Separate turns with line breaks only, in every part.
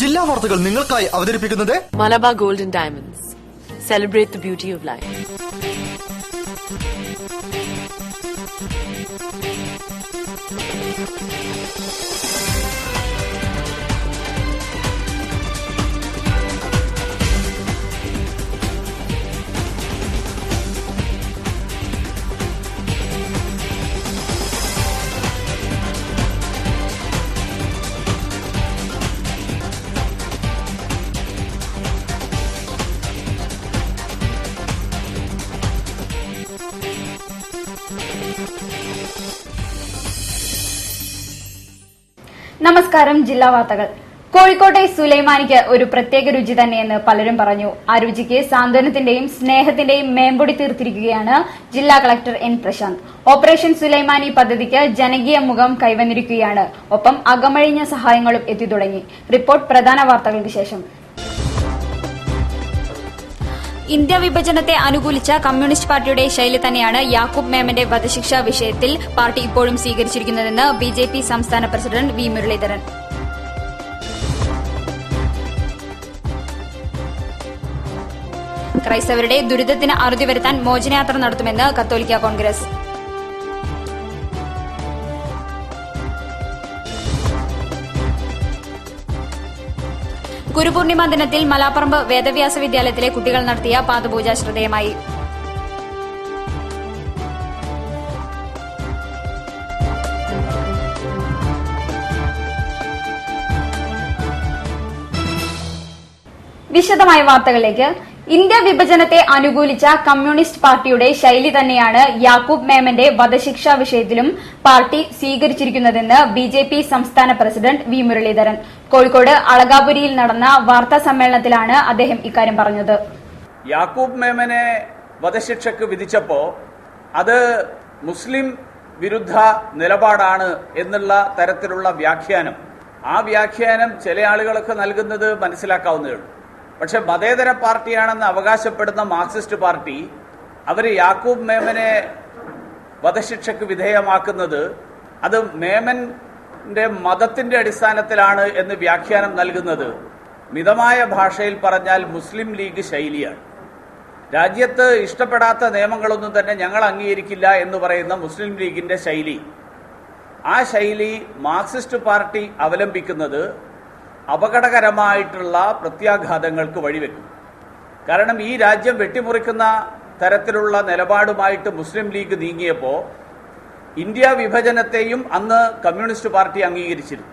ജില്ലാ വാർത്തകൾ നിങ്ങൾക്കായി അവതരിപ്പിക്കുന്നത്
Malabar golden diamonds. Celebrate the beauty of life.
നമസ്കാരം. ജില്ലാ വാർത്തകൾ. കോഴിക്കോട്ടെ സുലൈമാനിക്ക് ഒരു പ്രത്യേക രുചി തന്നെയെന്ന് പലരും പറഞ്ഞു. ആ രുചിക്ക് സാന്ത്വനത്തിന്റെയും സ്നേഹത്തിന്റെയും മേമ്പൊടി തീർത്തിരിക്കുകയാണ് ജില്ലാ collector N Prashanth. Operation Sulaimani പദ്ധതിക്ക് ജനകീയ മുഖം കൈവന്നിരിക്കുകയാണ്. ഒപ്പം അകമഴിഞ്ഞ സഹായങ്ങളും എത്തിത്തുടങ്ങി. റിപ്പോർട്ട് പ്രധാന വാർത്തകൾക്ക് ശേഷം. ഇന്ത്യ വിഭജനത്തെ അനുകൂലിച്ച കമ്മ്യൂണിസ്റ്റ് പാർട്ടിയുടെ ശൈലി തന്നെയാണ് യാക്കൂബ് മേമന്റെ വധശിക്ഷാ വിഷയത്തിൽ പാർട്ടി ഇപ്പോഴും സ്വീകരിച്ചിരിക്കുന്നതെന്ന് ബിജെപി സംസ്ഥാന പ്രസിഡന്റ് വി മുരളീധരൻ. ക്രൈസ്തവരുടെ ദുരിതത്തിന് അറുതി വരുത്താൻ മോചനയാത്ര നടത്തുമെന്ന് കത്തോലിക്ക കോൺഗ്രസ്. ഗുരുപൂർണിമ ദിനത്തിൽ മലാപ്പറമ്പ് വേദവ്യാസ വിദ്യാലയത്തിലെ കുട്ടികൾ നടത്തിയ പാദപൂജ ശ്രദ്ധേയമായി. വിശദമായ വാർത്തകളിലേക്ക്. ഇന്ത്യ വിഭജനത്തെ അനുകൂലിച്ച കമ്മ്യൂണിസ്റ്റ് പാർട്ടിയുടെ ശൈലി തന്നെയാണ് യാക്കൂബ് മേമന്റെ വധശിക്ഷാ വിഷയത്തിലും പാർട്ടി സ്വീകരിച്ചിരിക്കുന്നതെന്ന് ബിജെപി സംസ്ഥാന പ്രസിഡന്റ് വി മുരളീധരൻ. കോഴിക്കോട് അളകാപുരിയിൽ നടന്ന വാർത്താ സമ്മേളനത്തിലാണ് അദ്ദേഹം ഇക്കാര്യം പറഞ്ഞത്.
യാക്കൂബ് മേമനെ വധശിക്ഷയ്ക്ക് വിധിച്ചപ്പോ അത് മുസ്ലിം വിരുദ്ധ നിലപാടാണ് എന്നുള്ള തരത്തിലുള്ള വ്യാഖ്യാനം, ആ വ്യാഖ്യാനം ചില ആളുകൾക്ക് നൽകുന്നത് മനസ്സിലാക്കാവുന്നതേ ഉള്ളൂ. പക്ഷെ മതേതര പാർട്ടിയാണെന്ന് അവകാശപ്പെടുന്ന മാർക്സിസ്റ്റ് പാർട്ടി അവർ യാക്കൂബ് മേമനെ വധശിക്ഷയ്ക്ക് വിധേയമാക്കുന്നത് അത് മേമന്റെ മതത്തിന്റെ അടിസ്ഥാനത്തിലാണ് എന്ന് വ്യാഖ്യാനം നൽകുന്നത് മിതമായ ഭാഷയിൽ പറഞ്ഞാൽ മുസ്ലിം ലീഗ് ശൈലിയാണ്. രാജ്യത്ത് ഇഷ്ടപ്പെടാത്ത നിയമങ്ങളൊന്നും തന്നെ ഞങ്ങൾ അംഗീകരിക്കില്ല എന്ന് പറയുന്ന മുസ്ലിം ലീഗിന്റെ ശൈലി, ആ ശൈലി മാർക്സിസ്റ്റ് പാർട്ടി അവലംബിക്കുന്നത് അപകടകരമായിട്ടുള്ള പ്രത്യാഘാതങ്ങൾക്ക് വഴിവെക്കും. കാരണം ഈ രാജ്യം വെട്ടിമുറിക്കുന്ന തരത്തിലുള്ള നിലപാടുമായിട്ട് മുസ്ലിം ലീഗ് നീങ്ങിയപ്പോൾ ഇന്ത്യ വിഭജനത്തെയും അന്ന് കമ്മ്യൂണിസ്റ്റ് പാർട്ടി അംഗീകരിച്ചിരുന്നു.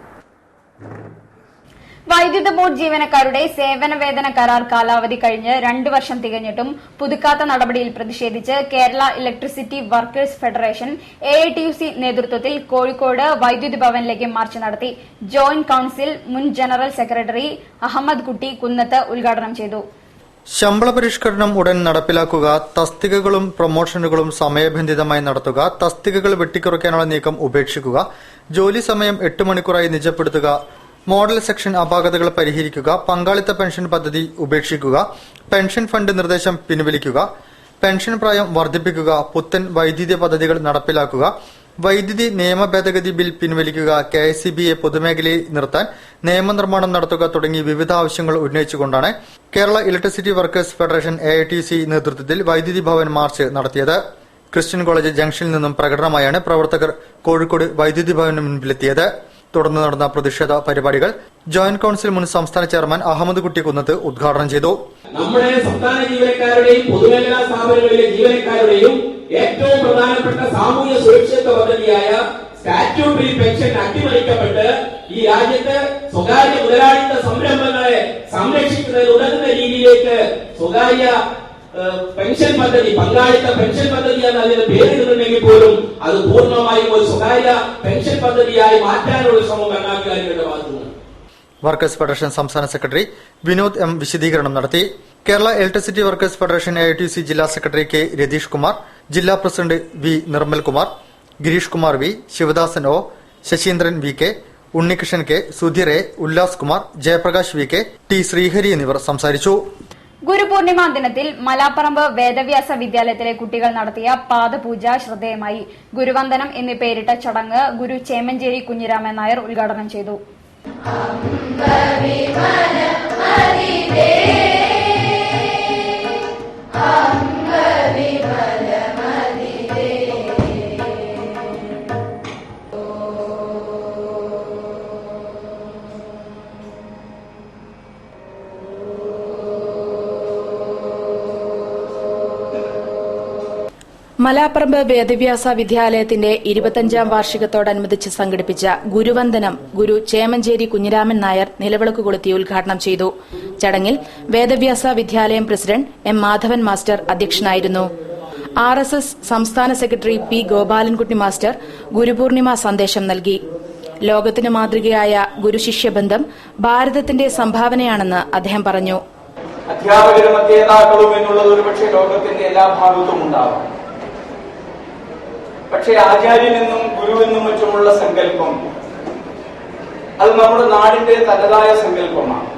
വൈദ്യുത ബോർഡ് ജീവനക്കാരുടെ സേവന വേതന കരാർ കാലാവധി കഴിഞ്ഞ് 2 വർഷം തികഞ്ഞിട്ടും പുതുക്കാത്ത നടപടിയിൽ പ്രതിഷേധിച്ച് Kerala electricity workers federation AITUC നേതൃത്വത്തിൽ കോഴിക്കോട് വൈദ്യുതി ഭവനിലേക്ക് മാർച്ച് നടത്തി. ജോയിന്റ് കൌൺസിൽ മുൻ ജനറൽ സെക്രട്ടറി അഹമ്മദ് കുട്ടി കുന്നത്ത് ഉദ്ഘാടനം ചെയ്തു.
ശമ്പള പരിഷ്കരണം ഉടൻ നടപ്പിലാക്കുക, തസ്തികകളും പ്രൊമോഷനുകളും സമയബന്ധിതമായി നടത്തുക, തസ്തികകൾ വെട്ടിക്കുറയ്ക്കാനുള്ള നീക്കം ഉപേക്ഷിക്കുക, ജോലി സമയം 8 മണിക്കൂറായി നിജപ്പെടുത്തുക, മോഡൽ സെക്ഷൻ അപാകതകൾ പരിഹരിക്കുക, പങ്കാളിത്ത പെൻഷൻ പദ്ധതി ഉപേക്ഷിക്കുക, പെൻഷൻ ഫണ്ട് നിർദ്ദേശം പിൻവലിക്കുക, പെൻഷൻ പ്രായം വർദ്ധിപ്പിക്കുക, പുത്തൻ വൈദ്യുതി പദ്ധതികൾ നടപ്പിലാക്കുക, വൈദ്യുതി നിയമ ഭേദഗതി ബിൽ പിൻവലിക്കുക, KSEBയെ പൊതുമേഖലയിൽ നിർത്താൻ നിയമനിർമ്മാണം നടത്തുക തുടങ്ങി വിവിധ ആവശ്യങ്ങൾ ഉന്നയിച്ചുകൊണ്ടാണ് Kerala electricity workers federation AITUC നേതൃത്വത്തിൽ വൈദ്യുതി ഭവൻ മാർച്ച് നടത്തിയത്. ക്രിസ്ത്യൻ കോളേജ് ജംഗ്ഷനിൽ നിന്നും പ്രകടനമായാണ് പ്രവർത്തകർ കോഴിക്കോട് വൈദ്യുതി ഭവന് മുൻപിലെത്തിയത്. തുടർന്ന് നടന്ന പ്രതിഷേധ പരിപാടികൾ ജോയിന്റ് കൌൺസിൽ മുൻ സംസ്ഥാന ചെയർമാൻ അഹമ്മദ് കുട്ടി കുന്നത്ത് ഉദ്ഘാടനം ചെയ്തു.
നമ്മുടെ സംസ്ഥാന ജീവനക്കാരുടെയും പൊതുമേഖലാ സ്ഥാപനങ്ങളിലെ ജീവനക്കാരുടെയും ഏറ്റവും പ്രധാനപ്പെട്ട സാമൂഹ്യ സുരക്ഷിത പദ്ധതിയായ സ്റ്റാറ്റ്യൂട്ടറി പെൻഷൻ അട്ടിമറിക്കപ്പെട്ട് ഈ രാജ്യത്ത് സ്വകാര്യ മുതലാളിത്ത സംരംഭങ്ങളെ സംരക്ഷിക്കുന്നതിൽ ഉതകുന്ന രീതിയിലേക്ക് സ്വകാര്യ പെൻഷൻ പദ്ധതി, പങ്കാളിത്ത പെൻഷൻ പദ്ധതി എന്ന് അതിന് പേരിടുന്നുണ്ടെങ്കിൽ പോലും അത് പൂർണ്ണമായും ഒരു സ്വകാര്യ പെൻഷൻ പദ്ധതിയായി മാറ്റാനുള്ള ശ്രമം ഭരണാധികാരികളുടെ ഭാഗത്തുനിന്ന്.
വർക്കേഴ്സ് ഫെഡറേഷൻ സംസ്ഥാന സെക്രട്ടറി വിനോദ് M വിശദീകരണം നടത്തി. Kerala electricity workers federation AITUC ജില്ലാ സെക്രട്ടറി K രതീഷ് കുമാർ, ജില്ലാ president V Nirmalkumar, Gireesh Kumar V, Sivadasan O, Saseendran VK, Unnikrishnan K, Sudheer A, Ullas Kumar, Jayaprakash VK, T Sreehari എന്നിവർ സംസാരിച്ചു.
ഗുരുപൂർണിമ ദിനത്തിൽ മലാപ്പറമ്പ് വേദവ്യാസ വിദ്യാലയത്തിലെ കുട്ടികൾ നടത്തിയ പാദപൂജ ശ്രദ്ധേയമായി. ഗുരുവന്ദനം എന്ന് പേരിട്ട ചടങ്ങ് ഗുരു ചേമഞ്ചേരി കുഞ്ഞിരാമൻ നായർ ഉദ്ഘാടനം ചെയ്തു.
മലാപ്പറമ്പ് വേദവ്യാസ വിദ്യാലയത്തിന്റെ 25ാം വാർഷികത്തോടനുബന്ധിച്ച് സംഘടിപ്പിച്ച ഗുരുവന്ദനം ഗുരു ചേമഞ്ചേരി കുഞ്ഞിരാമൻ നായർ നിലവിളക്ക് കൊളുത്തി ഉദ്ഘാടനം ചെയ്തു. ചടങ്ങിൽ വേദവ്യാസ വിദ്യാലയം പ്രസിഡന്റ് എം മാധവൻ മാസ്റ്റർ അധ്യക്ഷനായിരുന്നു. RSS സംസ്ഥാന secretary P Gopalankutty master Guru Purnima സന്ദേശം നൽകി. ലോകത്തിന് മാതൃകയായ ഗുരുശിഷ്യബന്ധം ഭാരതത്തിന്റെ സംഭാവനയാണെന്ന് അദ്ദേഹം പറഞ്ഞു.
അധ്യാപകരും അധ്യേതാക്കളും എന്നുള്ളത് ഒരുപക്ഷെ ലോകത്തിന്റെ എല്ലാ ഭാഗത്തും ഉണ്ടാവാം. പക്ഷേ ആചാര്യനെന്നും ഗുരുവെന്നും മറ്റുമുള്ള സങ്കല്പം അത് നമ്മുടെ നാടിന്റെ തനതായ സങ്കല്പമാണ്.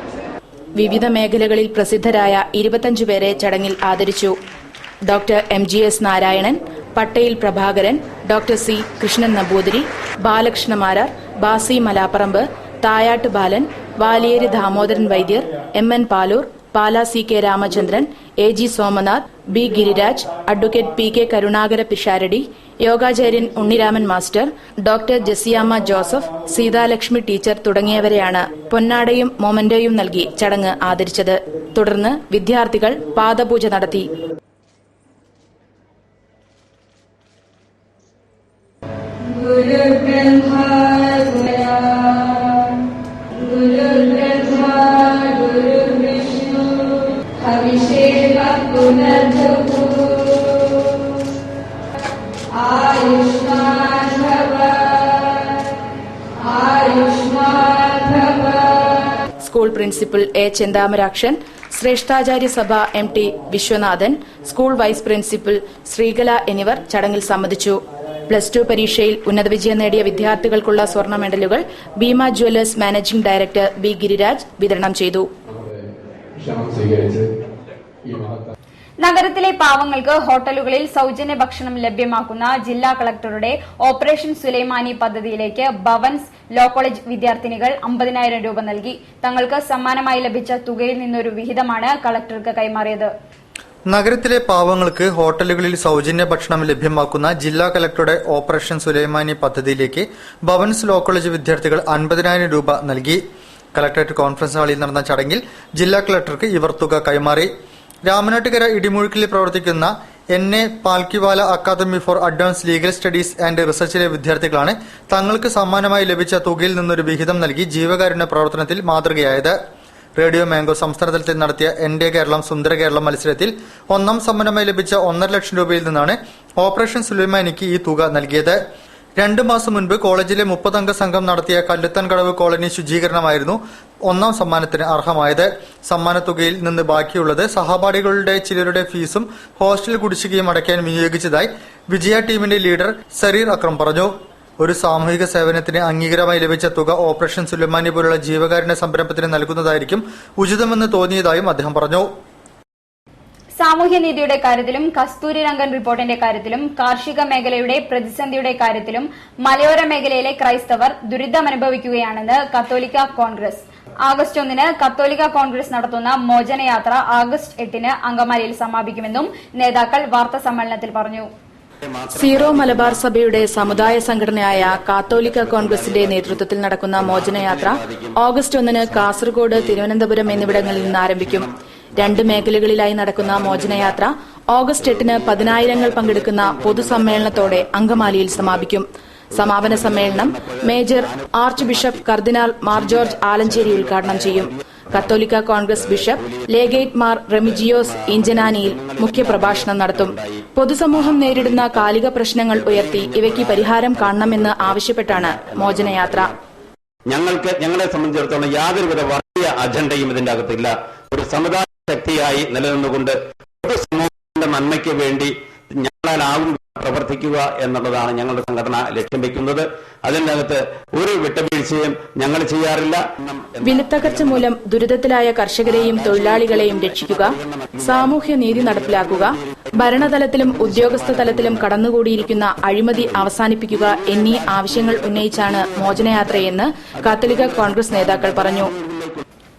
വിവിധ മേഖലകളിൽ പ്രസിദ്ധരായ 25 പേരെ ചടങ്ങിൽ ആദരിച്ചു. Doctor MGS Narayanan, Pattel Prabhakaran, doctor C Krishnan Namboothiri, Balakrishnamarar, Basi Malaparamba, Thayat Balan, Valiyeri Damodaran Vaidyar, MN Paloor, Pala CK Ramachandran, AG Somanath, B Giriraj, advocate PK Karunakara Pisharadi, യോഗാചാര്യൻ Unniraman master, doctor Jasiyamma Joseph, Seethalakshmi teacher തുടങ്ങിയവരെയാണ് പൊന്നാടയും മൊമന്റോയും നൽകി ചടങ്ങ് ആദരിച്ചത്. തുടർന്ന് വിദ്യാർത്ഥികൾ പാദപൂജ നടത്തി. School principal A Chenthamarakshan, Sreshtacharya Sabha MT Viswanathan, school vice principal Sreekala എന്നിവർ ചടങ്ങിൽ സംബന്ധിച്ചു. +2 പരീക്ഷയിൽ ഉന്നത വിജയം നേടിയ വിദ്യാർത്ഥികൾക്കുള്ള സ്വർണ്ണ മെഡലുകൾ Bhima jewellers managing director B Giriraj വിതരണം ചെയ്തു.
നഗരത്തിലെ പാവങ്ങൾക്ക് ഹോട്ടലുകളിൽ സൌജന്യ ഭക്ഷണം ലഭ്യമാക്കുന്ന ജില്ലാ കളക്ടറുടെ ഓപ്പറേഷൻ സുലൈമാനി പദ്ധതിയിലേക്ക് ഭവൻസ് ലോ കോളേജ് വിദ്യാർത്ഥിനികൾ 50,000 രൂപ നൽകി. തങ്ങൾക്ക് സമ്മാനമായി ലഭിച്ച തുകയിൽ നിന്നൊരു വിഹിതമാണ് കളക്ടർക്ക് കൈമാറിയത്.
നഗരത്തിലെ പാവങ്ങൾക്ക് ഹോട്ടലുകളിൽ സൌജന്യ ഭക്ഷണം ലഭ്യമാക്കുന്ന ജില്ലാ കളക്ടറുടെ ഓപ്പറേഷൻ സുലൈമാനി പദ്ധതിയിലേക്ക് ഭവൻസ് ലോ കോളേജ് വിദ്യാർത്ഥികൾ 50,000 രൂപ നൽകി. കളക്ടറേറ്റ് കോൺഫറൻസ് ഹാളിൽ നടന്ന ചടങ്ങിൽ ജില്ലാ കളക്ടർക്ക് ഇവർ തുക കൈമാറി. രാമനാട്ടുകര ഇടിമുഴുക്കിൽ പ്രവർത്തിക്കുന്ന NA Palkhivala academy for advance legal studies and റിസർച്ചിലെ വിദ്യാർത്ഥികളാണ് തങ്ങൾക്ക് സമ്മാനമായി ലഭിച്ച തുകയിൽ നിന്നൊരു വിഹിതം നൽകി ജീവകാരുണ്യ പ്രവർത്തനത്തിൽ മാതൃകയായത്. റേഡിയോ മാംഗോ സംസ്ഥാനതലത്തിൽ നടത്തിയ എൻ്റെ കേരളം സുന്ദര കേരളം മത്സരത്തിൽ 1ാം സമ്മാനമായി ലഭിച്ച 1.5 ലക്ഷം രൂപയിൽ നിന്നാണ് ഓപ്പറേഷൻ സുലൈമാനിക്ക് ഈ തുക നൽകിയത്. 2 മാസം മുൻപ് കോളേജിലെ 30 അംഗ സംഘം നടത്തിയ കല്ലുത്താൻകടവ് കോളനി ശുചീകരണമായിരുന്നു 1ാം സമ്മാനത്തിന് അർഹമായത്. സമ്മാനത്തുകയിൽ നിന്ന് ബാക്കിയുള്ളത് സഹപാഠികളുടെ ചിലരുടെ ഫീസും ഹോസ്റ്റൽ കുടിശ്ശികയും അടയ്ക്കാൻ വിനിയോഗിച്ചതായി വിജയ ടീമിന്റെ ലീഡർ സരീർ അക്രം പറഞ്ഞു. ഒരു സാമൂഹിക സേവനത്തിന് അംഗീകാരമായി ലഭിച്ച തുക ഓപ്പറേഷൻ സുലൈമാനി പോലുള്ള ജീവകാരുണ്യ സംരംഭത്തിന് നൽകുന്നതായിരിക്കും ഉചിതമെന്ന് തോന്നിയതായും അദ്ദേഹം പറഞ്ഞു.
സാമൂഹ്യനീതിയുടെ കാര്യത്തിലും കസ്തൂരി രംഗൻ റിപ്പോർട്ടിന്റെ കാര്യത്തിലും കാർഷിക മേഖലയുടെ പ്രതിസന്ധിയുടെ കാര്യത്തിലും മലയോര മേഖലയിലെ ക്രൈസ്തവർ ദുരിതമനുഭവിക്കുകയാണെന്ന് കത്തോലിക്ക കോൺഗ്രസ്. ആഗസ്റ്റ് 1 കത്തോലിക്ക കോൺഗ്രസ് നടത്തുന്ന മോചനയാത്ര ആഗസ്റ്റ് 8 അങ്കമാലിയിൽ സമാപിക്കുമെന്നും നേതാക്കൾ വാർത്താസമ്മേളനത്തിൽ പറഞ്ഞു.
സീറോ മലബാർ സഭയുടെ സമുദായ സംഘടനയായ കാത്തോലിക്ക കോൺഗ്രസിന്റെ നേതൃത്വത്തിൽ നടക്കുന്ന മോചനയാത്ര ഓഗസ്റ്റ് 1 കാസർഗോഡ്, തിരുവനന്തപുരം എന്നിവിടങ്ങളിൽ നിന്ന് ആരംഭിക്കും. 2 മേഖലകളിലായി നടക്കുന്ന മോചനയാത്ര ഓഗസ്റ്റ് 8 10,000 പങ്കെടുക്കുന്ന പൊതുസമ്മേളനത്തോടെ അങ്കമാലിയിൽ സമാപിക്കും. സമാപന സമ്മേളനം മേജർ ആർച്ച് ബിഷപ്പ് കർദിനാൾ മാർ ജോർജ് ആലഞ്ചേരി ഉദ്ഘാടനം ചെയ്യും. കത്തോലിക്ക കോൺഗ്രസ് ബിഷപ്പ് ലേഗേറ്റ് മാർ റെമിജിയോസ് ഇഞ്ചനാനിയിൽ മുഖ്യപ്രഭാഷണം നടത്തും. പൊതുസമൂഹം നേരിടുന്ന കാലിക പ്രശ്നങ്ങൾ ഉയർത്തി ഇവയ്ക്ക് പരിഹാരം കാണണമെന്ന് ആവശ്യപ്പെട്ടാണ് മോചനയാത്ര.
ഞങ്ങളെ സംബന്ധിച്ചിടത്തോളം യാതൊരുവിധ വർഗീയ അജണ്ടയും ഇതിന്റെ അകത്തില്ല. ഒരു സമുദായ ശക്തിയായി നിലനിന്നുകൊണ്ട് പൊതുസമൂഹത്തിന്റെ നന്മയ്ക്ക് വേണ്ടി ഞങ്ങളാലാവും പ്രവർത്തിക്കുക എന്നുള്ളതാണ് ഞങ്ങളുടെ സംഘടന ലക്ഷ്യം വയ്ക്കുന്നത്. അതിനകത്ത് ഒരു വിട്ടുവീഴ്ചയും ഞങ്ങൾ ചെയ്യാറില്ല.
വിലത്തകർച്ച മൂലം ദുരിതത്തിലായ കർഷകരെയും തൊഴിലാളികളെയും രക്ഷിക്കുക, സാമൂഹ്യ നീതി നടപ്പിലാക്കുക, ഭരണതലത്തിലും ഉദ്യോഗസ്ഥ തലത്തിലും കടന്നുകൂടിയിരിക്കുന്ന അഴിമതി അവസാനിപ്പിക്കുക എന്നീ ആവശ്യങ്ങൾ ഉന്നയിച്ചാണ് മോചനയാത്രയെന്ന് കാത്തോലിക്ക കോൺഗ്രസ് നേതാക്കൾ പറഞ്ഞു.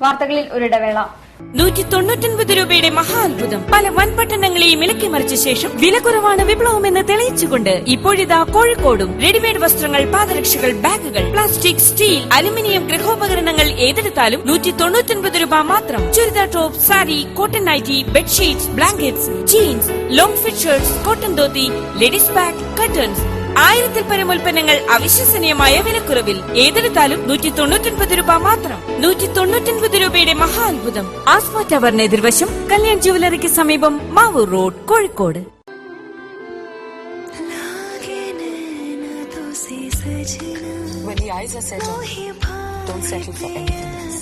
വാർത്തകളിൽ ഒരിടവേള.
199 രൂപയുടെ മഹാത്ഭുതം. പല വൻപട്ടണങ്ങളെയും ഇളക്കിമറിച്ച ശേഷം വില കുറവാണ് വിപ്ലവമെന്ന് തെളിയിച്ചുകൊണ്ട് ഇപ്പോഴിതാ കോഴിക്കോടും റെഡിമെയ്ഡ് വസ്ത്രങ്ങൾ, പാദരക്ഷകൾ, ബാഗുകൾ, പ്ലാസ്റ്റിക്, സ്റ്റീൽ, അലുമിനിയം ഗൃഹോപകരണങ്ങൾ ഏതെടുത്താലും 199 രൂപ മാത്രം. Churidar top, sari, cotton nighty, bedsheets, blankets, jeans, long fit shirts, cotton dhoti, ladies bag, curtains, 1000-ൽ പരം ഉൽപ്പന്നങ്ങൾ അവിശ്വസനീയമായ വിലക്കുറവിൽ. ഏതെടുത്താലും 199 രൂപ മാത്രം. 199 രൂപയുടെ മഹാത്ഭുതം. ആസ്മ ടവറിന് എതിർവശം, കല്യാൺ ജുവലറിക്ക് സമീപം, Mavoor road, Kozhikode.
When the eyes are set on you, don't settle for anything else.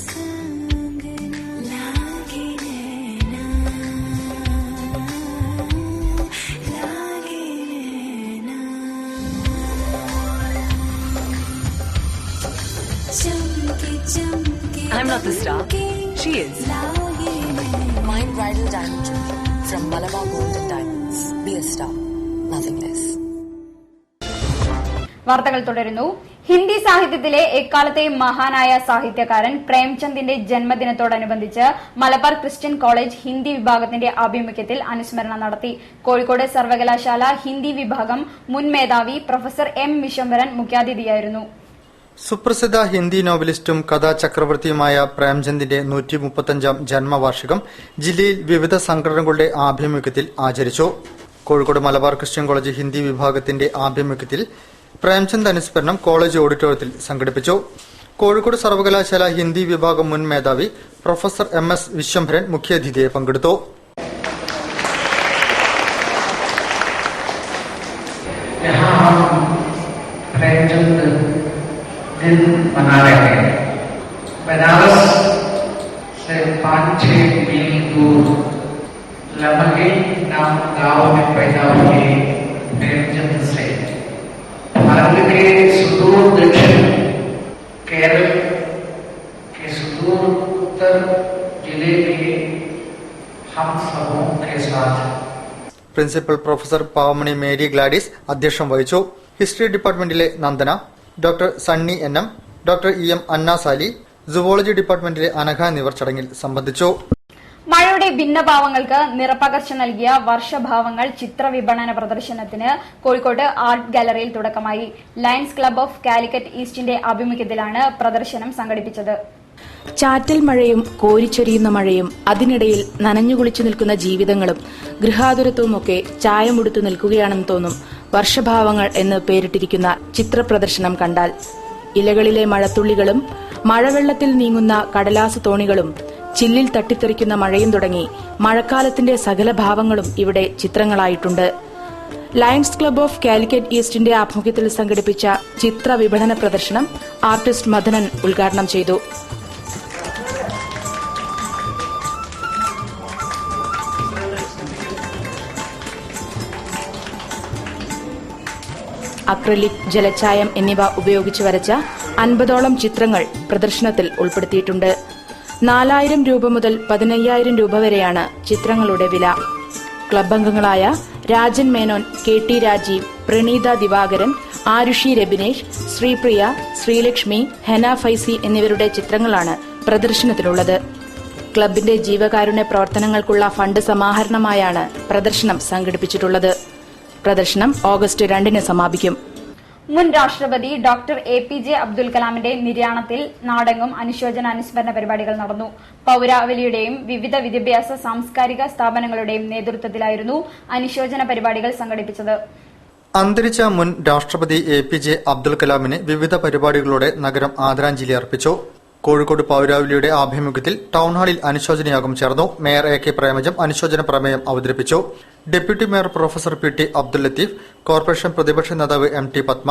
I'm not the star. She is. Mind Bridal Diamond Jewelry from Malabar Gold and Diamonds. Be a star, nothing less.
വാർത്തകൾ തുടരുന്നു. ഹിന്ദി സാഹിത്യത്തിലെ എക്കാലത്തെയും മഹാനായ സാഹിത്യകാരൻ പ്രേംചന്ദിന്റെ ജന്മദിനത്തോടനുബന്ധിച്ച് Malabar Christian college Hindi വിഭാഗത്തിന്റെ ആഭിമുഖ്യത്തിൽ അനുസ്മരണം നടത്തി. കോഴിക്കോട് സർവകലാശാല ഹിന്ദി വിഭാഗം മുൻ മേധാവി പ്രൊഫസർ എം വിശ്വംഭരൻ മുഖ്യാതിഥിയായിരുന്നു.
സുപ്രസിദ്ധ ഹിന്ദി നോവലിസ്റ്റും കഥാചക്രവർത്തിയുമായ പ്രേംചന്ദിന്റെ 135ാം ജന്മവാർഷികം ജില്ലയിൽ വിവിധ സംഘടനകളുടെ ആഭിമുഖ്യത്തിൽ ആചരിച്ചു. കോഴിക്കോട് മലബാർ ക്രിസ്ത്യൻ കോളേജ് ഹിന്ദി വിഭാഗത്തിന്റെ ആഭിമുഖ്യത്തിൽ പ്രേംചന്ദ് അനുസ്മരണം കോളേജ് ഓഡിറ്റോറിയത്തിൽ സംഘടിപ്പിച്ചു. കോഴിക്കോട് സർവകലാശാല ഹിന്ദി വിഭാഗം മുൻ മേധാവി പ്രൊഫസർ MS വിശ്വംഭരൻ മുഖ്യാതിഥിയായി പങ്കെടുത്തു.
दिन मना रहे हैं। बनारस से 5-6 मील दूर लमगी नाम गांव में पैदा हुए प्रेमचंद से भारत के सुदूर दक्षिण केरल के सुदूर उत्तर जिले के हम सबों के साथ
പ്രിൻസിപ്പൽ പ്രൊഫസർ പാവമണി മേരി ഗ്ലാഡിസ് അധ്യക്ഷം വഹിച്ചു. ഹിസ്റ്ററി ഡിപ്പാർട്ട്മെന്റിലെ Nandana, doctor Sunny NM, doctor EM Annasali, zoology ഡിപ്പാർട്ട്മെന്റിലെ അനഘ എന്നിവർ ചടങ്ങിൽ സംബന്ധിച്ചു.
മഴയുടെ ഭിന്നഭാവങ്ങൾക്ക് നിറപകർച്ച നൽകിയ വർഷഭാവങ്ങൾ ചിത്ര വിപണന പ്രദർശനത്തിന് കോഴിക്കോട് ആർട്ട് ഗാലറിയിൽ തുടക്കമായി. ലയൺസ് ക്ലബ് ഓഫ് കാലിക്കറ്റ് ഈസ്റ്റിന്റെ ആഭിമുഖ്യത്തിലാണ് പ്രദർശനം സംഘടിപ്പിച്ചത്.
ചാറ്റൽ മഴയും കോരിച്ചൊരിയുന്ന മഴയും അതിനിടയിൽ നനഞ്ഞുകുളിച്ചു നിൽക്കുന്ന ജീവിതങ്ങളും ഗൃഹാതുരത്വവുമൊക്കെ ചായമുടുത്തു നിൽക്കുകയാണെന്ന് തോന്നും വർഷഭാവങ്ങൾ എന്ന് പേരിട്ടിരിക്കുന്ന ചിത്രപ്രദർശനം കണ്ടാൽ. ഇലകളിലെ മഴത്തുള്ളികളും മഴവെള്ളത്തിൽ നീങ്ങുന്ന കടലാസ് തോണികളും ചില്ലിൽ തട്ടിത്തെറിക്കുന്ന മഴയും തുടങ്ങി മഴക്കാലത്തിന്റെ സകല ഭാവങ്ങളും ഇവിടെ ചിത്രങ്ങളായിട്ടുണ്ട്. ലയൺസ് ക്ലബ് ഓഫ് കാലിക്കറ്റ് ഈസ്റ്റിന്റെ ആഭിമുഖ്യത്തിൽ സംഘടിപ്പിച്ച ചിത്ര വിപണന പ്രദർശനം ആർട്ടിസ്റ്റ് മദനൻ ഉദ്ഘാടനം ചെയ്തു. അക്രലിക്, ജലച്ചായം എന്നിവ ഉപയോഗിച്ച് വരച്ച 50ഓളം ചിത്രങ്ങൾ പ്രദർശനത്തിൽ ഉൾപ്പെടുത്തിയിട്ടുണ്ട്. 4000 രൂപ മുതൽ 15000 രൂപ വരെയാണ് ചിത്രങ്ങളുടെ വില. ക്ലബ് അംഗങ്ങളായ രാജൻ മേനോൻ, KT രാജീവ്, പ്രണീത ദിവാകരൻ, ആരുഷി രബിനേഷ്, ശ്രീപ്രിയ, ശ്രീലക്ഷ്മി, ഹെന ഫൈസി എന്നിവരുടെ ചിത്രങ്ങളാണ് പ്രദർശനത്തിലുള്ളത്. ക്ലബിന്റെ ജീവകാരുണ്യ പ്രവർത്തനങ്ങൾക്കുള്ള ഫണ്ട് സമാഹരണമായാണ് പ്രദർശനം സംഘടിപ്പിച്ചിട്ടുള്ളത്. പ്രദർശനം ഓഗസ്റ്റ് 2 സമാപിക്കും.
മുൻ രാഷ്ട്രപതി ഡോക്ടർ APJ അബ്ദുൽ കലാമിന്റെ നിര്യാണത്തിൽ നാടെങ്ങും അനുശോചന അനുസ്മരണ പരിപാടികൾ നടന്നു. പൌരാവലിയുടെയും വിവിധ വിദ്യാഭ്യാസ സാംസ്കാരിക സ്ഥാപനങ്ങളുടെയും നേതൃത്വത്തിലായിരുന്നു അനുശോചന പരിപാടികൾ സംഘടിപ്പിച്ചത്.
അന്തരിച്ച മുൻ രാഷ്ട്രപതി APJ അബ്ദുൽ കലാമിന് വിവിധ പരിപാടികളോടെ നഗരം ആദരാഞ്ജലി അർപ്പിച്ചു. കോഴിക്കോട് പൌരാവലിയുടെ ആഭിമുഖ്യത്തിൽ ടൌൺഹാളിൽ അനുശോചനയോഗം ചേർന്നു. മേയർ AK പ്രേമജം അനുശോചന പ്രമേയം അവതരിപ്പിച്ചു. Deputy mayor professor PT Abdul Latheef, corporation പ്രതിപക്ഷ നേതാവ് MT പത്മ,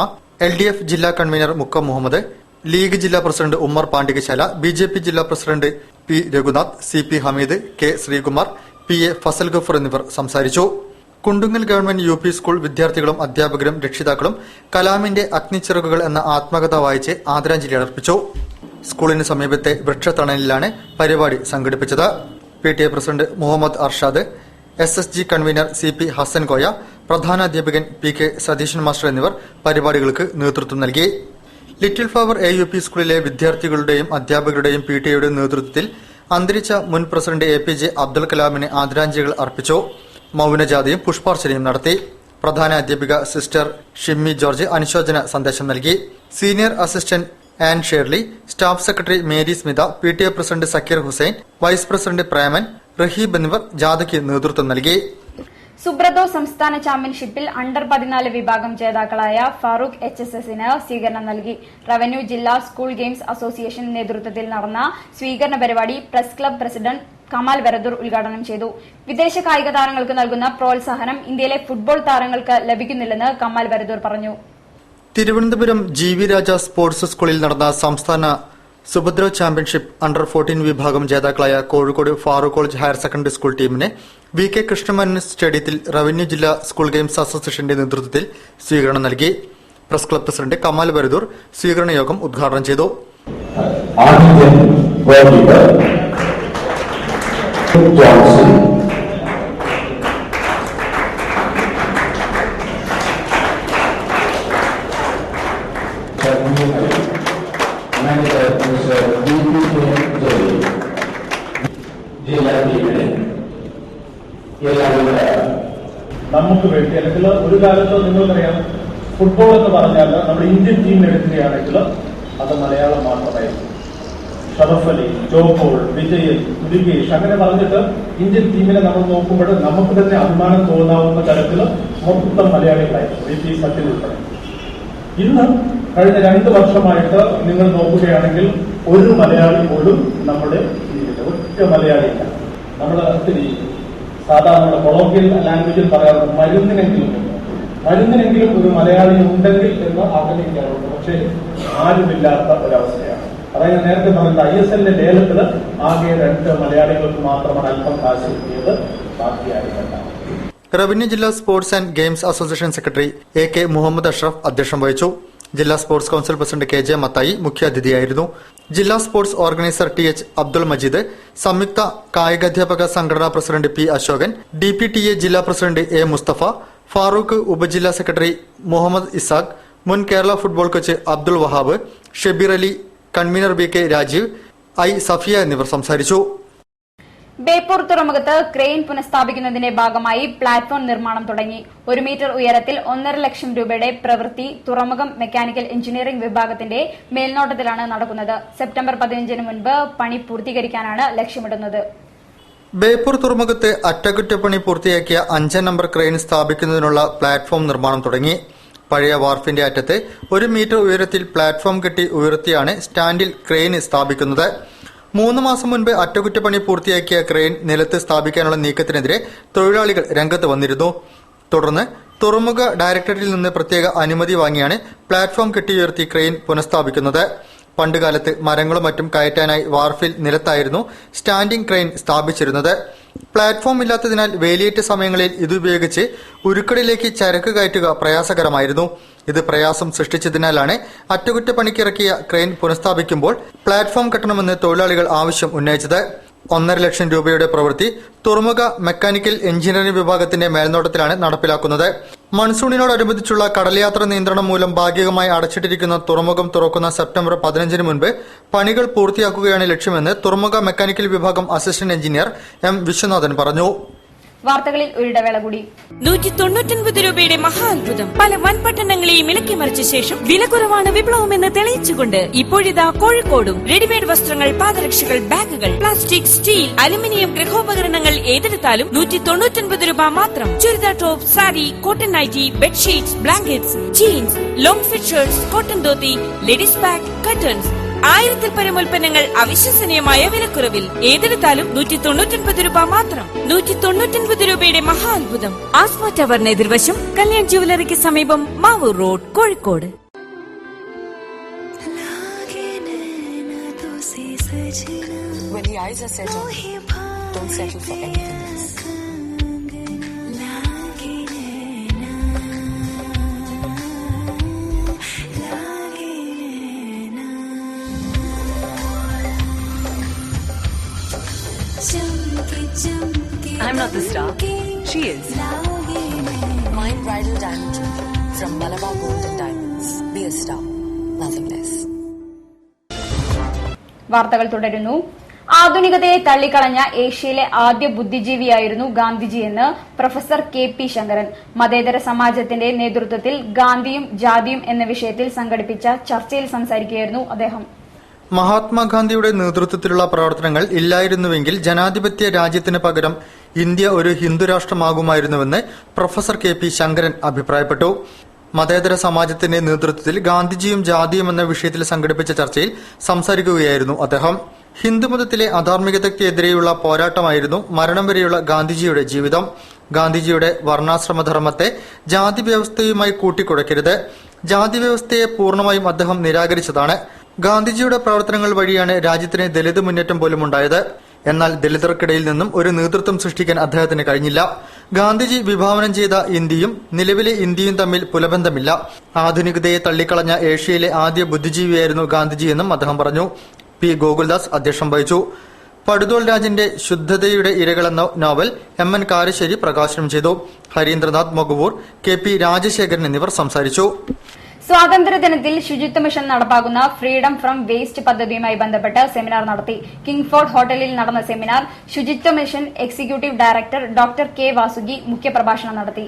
LDF ജില്ലാ കൺവീനർ മുക്കം മുഹമ്മദ്, ലീഗ് ജില്ലാ പ്രസിഡന്റ് ഉമ്മർ പാണ്ടികശാല, BJP ജില്ലാ president P Raghunath, CP Hameed, K Sreekumar, PA Fazal Gafoor എന്നിവർ സംസാരിച്ചു. കുണ്ടുങ്ങൽ ഗവൺമെന്റ് UP സ്കൂൾ വിദ്യാർത്ഥികളും അധ്യാപകരും രക്ഷിതാക്കളും കലാമിന്റെ അഗ്നിച്ചിറകുകൾ എന്ന ആത്മകഥ വായിച്ച് ആദരാഞ്ജലി അർപ്പിച്ചു. സ്കൂളിന് സമീപത്തെ വൃക്ഷത്തണലിലാണ് പരിപാടി സംഘടിപ്പിച്ചത്. PTA president Muhammad Arshad, SSG convener CP Hasan Koya, പ്രധാനാധ്യാപകൻ PK സതീശൻ മാസ്റ്റർ എന്നിവർ പരിപാടികൾക്ക് നേതൃത്വം നൽകി. ലിറ്റിൽ ഫ്ലവർ AUP സ്കൂളിലെ വിദ്യാർത്ഥികളുടെയും അധ്യാപകരുടെയും PTAയുടെ നേതൃത്വത്തിൽ അന്തരിച്ച മുൻ പ്രസിഡന്റ് APJ അബ്ദുൽ കലാമിന് ആദരാഞ്ജലികൾ അർപ്പിച്ചു. മൌനജാഥയും പുഷ്പാർച്ചനയും നടത്തി. പ്രധാന അധ്യാപിക സിസ്റ്റർ ഷിമ്മി ജോർജ് അനുശോചന സന്ദേശം നൽകി. Senior assistant Ann Shirley, staff secretary Mary Smitha, PTA president Zakir Hussain, vice president Preman, Raheeb എന്നിവർ ജാഥയ്ക്ക് നേതൃത്വം നൽകി.
സുബ്രതോ സംസ്ഥാന ചാമ്പ്യൻഷിപ്പിൽ അണ്ടർ 14 വിഭാഗം ജേതാക്കളായ ഫാറൂഖ് HSSന് സ്വീകരണം നൽകി. റവന്യൂ ജില്ലാ സ്കൂൾ ഗെയിംസ് അസോസിയേഷൻ നേതൃത്വത്തിൽ നടന്ന സ്വീകരണ പരിപാടി press club president Kamal Varadoor ഉദ്ഘാടനം ചെയ്തു. വിദേശ കായിക താരങ്ങൾക്ക് നൽകുന്ന പ്രോത്സാഹനം ഇന്ത്യയിലെ ഫുട്ബോൾ താരങ്ങൾക്ക് ലഭിക്കുന്നില്ലെന്ന് കമാൽ വരദൂർ പറഞ്ഞു.
തിരുവനന്തപുരം GV രാജ സ്പോർട്സ് സ്കൂളിൽ നടന്ന സംസ്ഥാന സുഭദ്ര ചാമ്പ്യൻഷിപ്പ് അണ്ടർ 14 വിഭാഗം ജേതാക്കളായ Kozhikode Farook college higher secondary school ടീമിനെ VK കൃഷ്ണമേനോൻ സ്റ്റേഡിയത്തിൽ റവന്യൂ ജില്ലാ സ്കൂൾ ഗെയിംസ് അസോസിയേഷന്റെ നേതൃത്വത്തിൽ സ്വീകരണം നൽകി. Press club president Kamal Varadoor സ്വീകരണ യോഗം ഉദ്ഘാടനം ചെയ്തു.
നമുക്ക് വേണ്ടി അല്ലെങ്കിൽ ഒരു കാലത്ത് നിങ്ങൾക്കറിയാം ഫുട്ബോൾ എന്ന് പറഞ്ഞാൽ നമ്മുടെ ഇന്ത്യൻ ടീമിനെ എടുക്കുകയാണെങ്കിൽ അത് മലയാളം മാത്രമായിരുന്നു. ഷറഫ് അലി, ജോപോൾ, വിജയൻ, മുരുകേഷ് അങ്ങനെ പറഞ്ഞിട്ട് ഇന്ത്യൻ ടീമിനെ നമ്മൾ നോക്കുമ്പോൾ നമുക്ക് തന്നെ അഭിമാനം തോന്നാവുന്ന തരത്തിൽ മൊത്തം മലയാളികളായിരുന്നു. VP സത്യൻ ഉൾപ്പെടെ. ഇന്ന് കഴിഞ്ഞ 2 വർഷമായിട്ട് നിങ്ങൾ നോക്കുകയാണെങ്കിൽ ഒരു മലയാളി പോലും നമ്മുടെ ടീമിൽ ഒറ്റ മലയാളിയില്ല. നമ്മൾ ഒത്തിരി സാധാരണ കൊളോക്കിയൽ ലാംഗ്വേജിൽ പറയാറുണ്ട് മരുന്നിനെങ്കിലും ഒരു മലയാളി ഉണ്ടെങ്കിൽ എന്ന് ആഗ്രഹിക്കാറുണ്ട്. പക്ഷേ ആരുമില്ലാത്ത ഒരവസ്ഥയാണ്. അതായത് നേരത്തെ പറഞ്ഞ ISL ലേലത്തിൽ ആകെ 2 മലയാളികൾക്ക് മാത്രമാണ് അല്പം കാശ് കിട്ടിയത്, ബാക്കിയായില്ല.
റവന്യൂ ജില്ലാ sports and games association secretary AK Muhammad Ashraf അധ്യക്ഷം വഹിച്ചു. ജില്ലാ sports council president KJ Mathai മുഖ്യാതിഥിയായിരുന്നു. ജില്ലാ sports organiser TH Abdul Majeed, സംയുക്ത കായികാധ്യാപക സംഘടനാ പ്രസിഡന്റ് P അശോകൻ, DPTA ജില്ലാ പ്രസിഡന്റ് A മുസ്തഫ, ഫാറൂഖ് ഉപജില്ലാ സെക്രട്ടറി മുഹമ്മദ് ഇസാഖ്, മുൻ Kerala football coach Abdul Wahab, Shabeer Ali, convener BK Rajeev, I Safiya എന്നിവർ സംസാരിച്ചു.
ബേപ്പൂർ തുറമുഖത്ത് ക്രെയിൻ പുനഃസ്ഥാപിക്കുന്നതിന്റെ ഭാഗമായി പ്ലാറ്റ്ഫോം നിർമ്മാണം തുടങ്ങി. 1 മീറ്റർ ഉയരത്തിൽ 1.5 ലക്ഷം രൂപയുടെ പ്രവൃത്തി തുറമുഖം മെക്കാനിക്കൽ എഞ്ചിനീയറിംഗ് വിഭാഗത്തിന്റെ മേൽനോട്ടത്തിലാണ് നടക്കുന്നത്. സെപ്റ്റംബർ 15 മുൻപ് പണി പൂർത്തീകരിക്കാനാണ് ലക്ഷ്യമിടുന്നത്.
ബേപ്പൂർ തുറമുഖത്ത് അറ്റകുറ്റപ്പണി പൂർത്തിയാക്കിയ 5 നമ്പർ ക്രെയിൻ സ്ഥാപിക്കുന്നതിനുള്ള പ്ലാറ്റ്ഫോം നിർമ്മാണം തുടങ്ങി. പഴയ വാർഫിന്റെ അറ്റത്ത് 1 മീറ്റർ ഉയരത്തിൽ പ്ലാറ്റ്ഫോം കെട്ടി ഉയർത്തിയാണ് സ്റ്റാൻഡിൽ ക്രെയിൻ സ്ഥാപിക്കുന്നത്. 3 മാസം മുൻപ് അറ്റകുറ്റപ്പണി പൂർത്തിയാക്കിയ ക്രെയിൻ നിലത്ത് സ്ഥാപിക്കാനുള്ള നീക്കത്തിനെതിരെ തൊഴിലാളികൾ രംഗത്ത് വന്നിരുന്നു. തുടർന്ന് തുറമുഖ ഡയറക്ടറേറ്റിൽ നിന്ന് പ്രത്യേക അനുമതി വാങ്ങിയാണ് പ്ലാറ്റ്ഫോം കെട്ടിയുയർത്തി ക്രെയിൻ പുനഃസ്ഥാപിക്കുന്നത്. പണ്ടുകാലത്ത് മരങ്ങളും മറ്റും കയറ്റാനായി വാർഫിൽ നിലത്തായിരുന്നു സ്റ്റാൻഡിംഗ് ക്രെയിൻ സ്ഥാപിച്ചിരുന്നത്. പ്ലാറ്റ്ഫോം ഇല്ലാത്തതിനാൽ വേലിയേറ്റ സമയങ്ങളിൽ ഇതുപയോഗിച്ച് ഉരുക്കടിലേക്ക് ചരക്ക് കയറ്റുക പ്രയാസകരമായിരുന്നു. ഇത് പ്രയാസം സൃഷ്ടിച്ചതിനാലാണ് അറ്റകുറ്റപ്പണിക്കിറക്കിയ ക്രെയിൻ പുനഃസ്ഥാപിക്കുമ്പോൾ പ്ലാറ്റ്ഫോം കെട്ടണമെന്ന് തൊഴിലാളികൾ ആവശ്യം ഉന്നയിച്ചത്. 1.5 ലക്ഷം രൂപയുടെ പ്രവൃത്തി തുറമുഖ മെക്കാനിക്കൽ എഞ്ചിനീയറിംഗ് വിഭാഗത്തിന്റെ മേൽനോട്ടത്തിലാണ് നടപ്പിലാക്കുന്നത്. മൺസൂണിനോടനുബന്ധിച്ചുള്ള കടൽയാത്ര നിയന്ത്രണം മൂലം ഭാഗികമായി അടച്ചിട്ടിരിക്കുന്ന തുറമുഖം തുറക്കുന്ന സെപ്റ്റംബർ 15 മുൻപ് പണികൾ പൂർത്തിയാക്കുകയാണ് ലക്ഷ്യമെന്ന് തുറമുഖ മെക്കാനിക്കൽ വിഭാഗം അസിസ്റ്റന്റ് എഞ്ചിനീയർ M വിശ്വനാഥൻ പറഞ്ഞു.
വാർത്തകളിൽ ഒരിടവേള കൂടി.
199 രൂപയുടെ മഹാത്ഭുതം. പല വൻപട്ടണങ്ങളെയും ഇളക്കിമറിച്ച ശേഷം വില കുറവാണ് വിപ്ലവമെന്ന് തെളിയിച്ചുകൊണ്ട് ഇപ്പോഴിതാ കോഴിക്കോടും റെഡിമെയ്ഡ് വസ്ത്രങ്ങൾ, പാദരക്ഷകൾ, ബാഗുകൾ, പ്ലാസ്റ്റിക്, സ്റ്റീൽ, അലുമിനിയം ഗൃഹോപകരണങ്ങൾ ഏതെടുത്താലും 199 രൂപ മാത്രം. Churidar top, sari, cotton nighty, bedsheets, blankets, jeans, long fit shirts, cotton dhoti, ladies bag, curtains, 1000-ൽ പരം ഉൽപ്പന്നങ്ങൾ അവിശ്വസനീയമായ വിലക്കുറവിൽ. ഏതെടുത്താലും 199 രൂപ മാത്രം. 199 രൂപയുടെ മഹാത്ഭുതം. ആസ്മ ടവറിന് എതിർവശം, കല്യാൺ ജുവലറിക്ക് സമീപം, Mavoor road, Kozhikode.
When the eyes are set on you, don't settle for anything else. I'm not the star. She is. Mind Bridal Diamond Jewelry from Malabar Gold and Diamonds. Be a star. Nothing less.
വാർത്തകൾ തുടരുന്നു. ആധുനികതയെ തള്ളിക്കളഞ്ഞ ഏഷ്യയിലെ ആദ്യ ബുദ്ധിജീവിയായിരുന്നു ഗാന്ധിജിയെന്ന് professor K P. Sankaran. മതേതര സമാജത്തിന്റെ നേതൃത്വത്തിൽ ഗാന്ധിയും ജാതിയും എന്ന വിഷയത്തിൽ സംഘടിപ്പിച്ച ചർച്ചയിൽ സംസാരിക്കുകയായിരുന്നു അദ്ദേഹം.
മഹാത്മാഗാന്ധിയുടെ നേതൃത്വത്തിലുള്ള പ്രവർത്തനങ്ങൾ ഇല്ലായിരുന്നുവെങ്കിൽ ജനാധിപത്യ രാജ്യത്തിന് പകരം ഇന്ത്യ ഒരു ഹിന്ദുരാഷ്ട്രമാകുമായിരുന്നുവെന്ന് പ്രൊഫസർ കെ.പി. ശങ്കരൻ അഭിപ്രായപ്പെട്ടു. മതേതര സമാജത്തിന്റെ നേതൃത്വത്തിൽ ഗാന്ധിജിയും ജാതിയും എന്ന വിഷയത്തിൽ സംഘടിപ്പിച്ച ചർച്ചയിൽ സംസാരിക്കുകയായിരുന്നു അദ്ദേഹം. ഹിന്ദുമതത്തിലെ അധാർമികതയ്ക്കെതിരെയുള്ള പോരാട്ടമായിരുന്നു മരണം വരെയുള്ള ഗാന്ധിജിയുടെ ജീവിതം. ഗാന്ധിജിയുടെ വർണ്ണാശ്രമധർമ്മത്തെ ജാതി വ്യവസ്ഥയുമായി കൂട്ടിക്കുഴയ്ക്കരുത്. ജാതി വ്യവസ്ഥയെ പൂർണ്ണമായും അദ്ദേഹം നിരാകരിച്ചതാണ്. ഗാന്ധിജിയുടെ പ്രവർത്തനങ്ങൾ വഴിയാണ് രാജ്യത്തിന് ദലിത് മുന്നേറ്റം പോലും ഉണ്ടായത്. എന്നാൽ ദലിതർക്കിടയിൽ നിന്നും ഒരു നേതൃത്വം സൃഷ്ടിക്കാൻ അദ്ദേഹത്തിന് കഴിഞ്ഞില്ല. ഗാന്ധിജി വിഭാവനം ചെയ്ത ഇന്ത്യയും നിലവിലെ ഇന്ത്യയും തമ്മിൽ പുലബന്ധമില്ല. ആധുനികതയെ തള്ളിക്കളഞ്ഞ ഏഷ്യയിലെ ആദ്യ ബുദ്ധിജീവിയായിരുന്നു ഗാന്ധിജിയെന്നും അദ്ദേഹം പറഞ്ഞു. പി. ഗോകുൽദാസ് അധ്യക്ഷം വഹിച്ചു. പടുതോൾ രാജന്റെ ശുദ്ധതയുടെ ഇരകൾ എന്ന നോവൽ എം.എൻ. കാരശ്ശേരി പ്രകാശനം ചെയ്തു. ഹരീന്ദ്രനാഥ് മൊഗവൂർ, കെ.പി. രാജശേഖരൻ എന്നിവർ സംസാരിച്ചു.
സ്വാതന്ത്ര്യദിനത്തിൽ ശുചിത്വ മിഷൻ നടപ്പാക്കുന്ന ഫ്രീഡം ഫ്രം വേസ്റ്റ് പദ്ധതിയുമായി ബന്ധപ്പെട്ട് സെമിനാർ നടത്തി. കിങ്ഫോർഡ് ഹോട്ടലിൽ നടന്ന സെമിനാർ ശുചിത്വ mission executive director doctor K. Vasuki മുഖ്യപ്രഭാഷണം നടത്തി.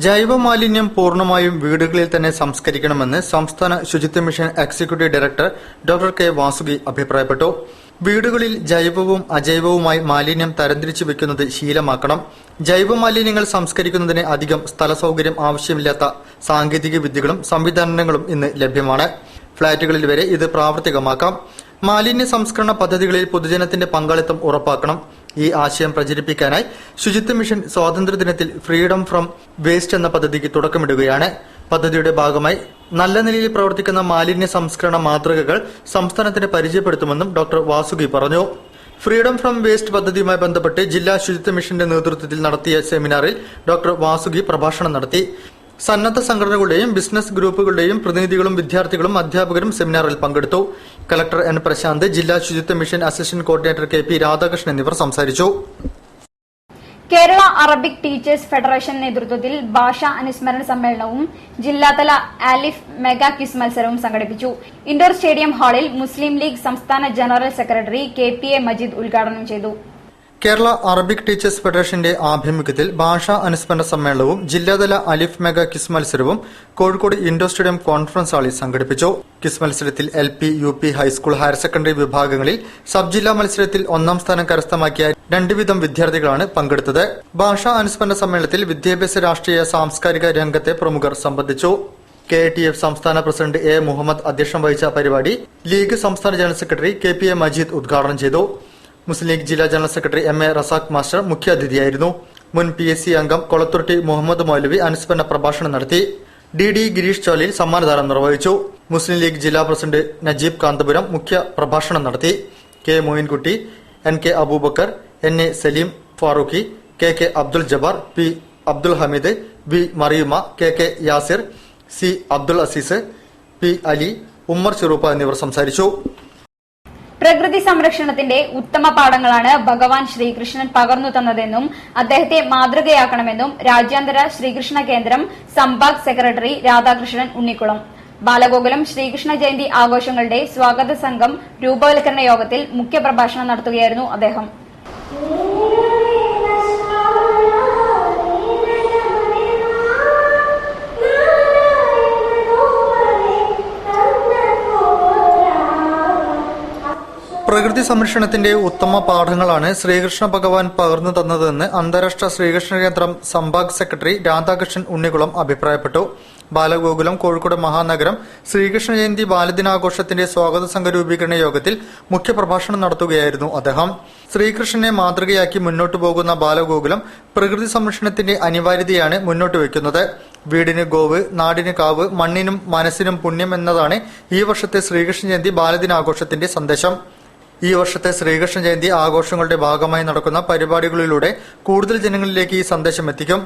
ജൈവമാലിന്യം പൂർണ്ണമായും വീടുകളിൽ തന്നെ സംസ്കരിക്കണമെന്ന് സംസ്ഥാന ശുചിത്വ mission executive director doctor K. Vasuki അഭിപ്രായപ്പെട്ടു. വീടുകളിൽ ജൈവവും അജൈവവുമായി മാലിന്യം തരംതിരിച്ചു വെക്കുന്നത് ശീലമാക്കണം. ജൈവമാലിന്യങ്ങൾ സംസ്കരിക്കുന്നതിന് അധികം സ്ഥല സൌകര്യം ആവശ്യമില്ലാത്ത സാങ്കേതിക വിദ്യകളും സംവിധാനങ്ങളും ഇന്ന് ലഭ്യമാണ്. ഫ്ളാറ്റുകളിൽ വരെ ഇത് പ്രാവർത്തികമാക്കാം. മാലിന്യ സംസ്കരണ പദ്ധതികളിൽ പൊതുജനത്തിന്റെ പങ്കാളിത്തം ഉറപ്പാക്കണം. ഈ ആശയം പ്രചരിപ്പിക്കാനായി ശുചിത്വ മിഷൻ സ്വാതന്ത്ര്യദിനത്തിൽ ഫ്രീഡം ഫ്രം വേസ്റ്റ് എന്ന പദ്ധതിക്ക് തുടക്കമിടുകയാണ്. പദ്ധതിയുടെ ഭാഗമായി നല്ല നിലയിൽ പ്രവർത്തിക്കുന്ന മാലിന്യ സംസ്കരണ മാതൃകകൾ സംസ്ഥാനത്തിന് പരിചയപ്പെടുത്തുമെന്നും ഡോക്ടർ വാസുകി പറഞ്ഞു. ഫ്രീഡം ഫ്രം വേസ്റ്റ് പദ്ധതിയുമായി ബന്ധപ്പെട്ട് ജില്ലാ ശുചിത്വ മിഷന്റെ നേതൃത്വത്തിൽ നടത്തിയ സെമിനാറിൽ ഡോക്ടർ വാസുകി പ്രഭാഷണം നടത്തി. സന്നദ്ധ സംഘടനകളുടെയും ബിസിനസ് ഗ്രൂപ്പുകളുടെയും പ്രതിനിധികളും വിദ്യാർത്ഥികളും അധ്യാപകരും സെമിനാറിൽ പങ്കെടുത്തു. Collector N. പ്രശാന്ത്, ജില്ലാ ശുചിത്വ mission assistant coordinator K P. Radhakrishnan എന്നിവർ സംസാരിച്ചു.
കേരള അറബിക് ടീച്ചേഴ്സ് ഫെഡറേഷൻ നേതൃത്വത്തിൽ ഭാഷാ അനുസ്മരണ സമ്മേളനവും ജില്ലാതല ആലിഫ് മെഗാ ക്വിസ് മത്സരവും സംഘടിപ്പിച്ചു. ഇൻഡോർ സ്റ്റേഡിയം ഹാളിൽ മുസ്ലിം ലീഗ് സംസ്ഥാന ജനറൽ സെക്രട്ടറി കെ.പി.എ. മജീദ് ഉദ്ഘാടനം ചെയ്തു.
കേരള അറബിക് ടീച്ചേഴ്സ് ഫെഡറേഷന്റെ ആഭിമുഖ്യത്തിൽ ഭാഷാ അനുസ്മരണ സമ്മേളനവും ജില്ലാതല അലിഫ് മെഗാ ക്വിസ് മത്സരവും കോഴിക്കോട് ഇൻഡോർ സ്റ്റേഡിയം കോൺഫറൻസ് ഹാളിൽ സംഘടിപ്പിച്ചു. ക്വിസ് മത്സരത്തിൽ LP, UP, high school, higher secondary വിഭാഗങ്ങളിൽ സബ് ജില്ലാ മത്സരത്തിൽ ഒന്നാം സ്ഥാനം കരസ്ഥമാക്കിയ 2 വീതം വിദ്യാർത്ഥികളാണ് പങ്കെടുത്തത്. ഭാഷാ അനുസ്മരണ സമ്മേളനത്തിൽ വിദ്യാഭ്യാസ, രാഷ്ട്രീയ, സാംസ്കാരിക രംഗത്തെ പ്രമുഖർ സംബന്ധിച്ചു. KATF സംസ്ഥാന പ്രസിഡന്റ് A. മുഹമ്മദ് അധ്യക്ഷം വഹിച്ച പരിപാടി ലീഗ് സംസ്ഥാന ജനറൽ സെക്രട്ടറി K.P.A. മജീദ് ഉദ്ഘാടനം ചെയ്തു. മുസ്ലിം ലീഗ് ജില്ലാ general secretary M.A. Razak master മുഖ്യാതിഥിയായിരുന്നു. മുൻ PSC അംഗം കൊളത്തുരുട്ടി മുഹമ്മദ് മൗലവി അനുസ്മരണ പ്രഭാഷണം നടത്തി. DD ഗിരീഷ് ചോലയിൽ സമ്മാനദാനം നിർവഹിച്ചു. മുസ്ലിം ലീഗ് ജില്ലാ പ്രസിഡന്റ് നജീബ് കാന്തപുരം മുഖ്യ പ്രഭാഷണം നടത്തി. K. Moyinkutty, N.K. Abubakar, N.A. Saleem Farooqui, K.K. Abdul Jabbar, P. Abdul Hameed, V. Mariyuma, K.K. Yasir, C. Abdul Azeez, P. Ali, Ummer ചെറുപ്പ എന്നിവർ സംസാരിച്ചു.
പ്രകൃതി സംരക്ഷണത്തിന്റെ ഉത്തമ പാഠങ്ങളാണ് ഭഗവാൻ ശ്രീകൃഷ്ണൻ പകർന്നു തന്നതെന്നും അദ്ദേഹത്തെ മാതൃകയാക്കണമെന്നും രാജ്യാന്തര ശ്രീകൃഷ്ണ കേന്ദ്രം സംഭാഗ് സെക്രട്ടറി രാധാകൃഷ്ണൻ ഉണ്ണിക്കുളം. ബാലഗോകുലം ശ്രീകൃഷ്ണ ജയന്തി ആഘോഷങ്ങളുടെ സ്വാഗത സംഘം രൂപവൽക്കരണ യോഗത്തിൽ മുഖ്യപ്രഭാഷണം നടത്തുകയായിരുന്നു അദ്ദേഹം.
പ്രകൃതി സംരക്ഷണത്തിന്റെ ഉത്തമ പാഠങ്ങളാണ് ശ്രീകൃഷ്ണ ഭഗവാൻ പകർന്നു തന്നതെന്ന് അന്താരാഷ്ട്ര ശ്രീകൃഷ്ണ കേന്ദ്രം സംഭാഗ് സെക്രട്ടറി രാധാകൃഷ്ണൻ ഉണ്ണികുളം അഭിപ്രായപ്പെട്ടു. ബാലഗോകുലം കോഴിക്കോട് മഹാനഗരം ശ്രീകൃഷ്ണ ജയന്തി ബാലദിനാഘോഷത്തിന്റെ സ്വാഗത സംഘ രൂപീകരണ യോഗത്തിൽ മുഖ്യപ്രഭാഷണം നടത്തുകയായിരുന്നു അദ്ദേഹം. ശ്രീകൃഷ്ണനെ മാതൃകയാക്കി മുന്നോട്ടു പോകുന്ന ബാലഗോകുലം പ്രകൃതി സംരക്ഷണത്തിന്റെ അനിവാര്യതയാണ് മുന്നോട്ട് വയ്ക്കുന്നത്. വീടിന് ഗോവ്, നാടിന് കാവ്, മണ്ണിനും മനസ്സിനും പുണ്യം എന്നതാണ് ഈ വർഷത്തെ ശ്രീകൃഷ്ണ ജയന്തി ബാലദിനാഘോഷത്തിന്റെ സന്ദേശം. ഈ വർഷത്തെ ശ്രീകൃഷ്ണ ജയന്തി ആഘോഷങ്ങളുടെ ഭാഗമായി നടക്കുന്ന പരിപാടികളിലൂടെ കൂടുതൽ ജനങ്ങളിലേക്ക് ഈ സന്ദേശം എത്തിക്കും.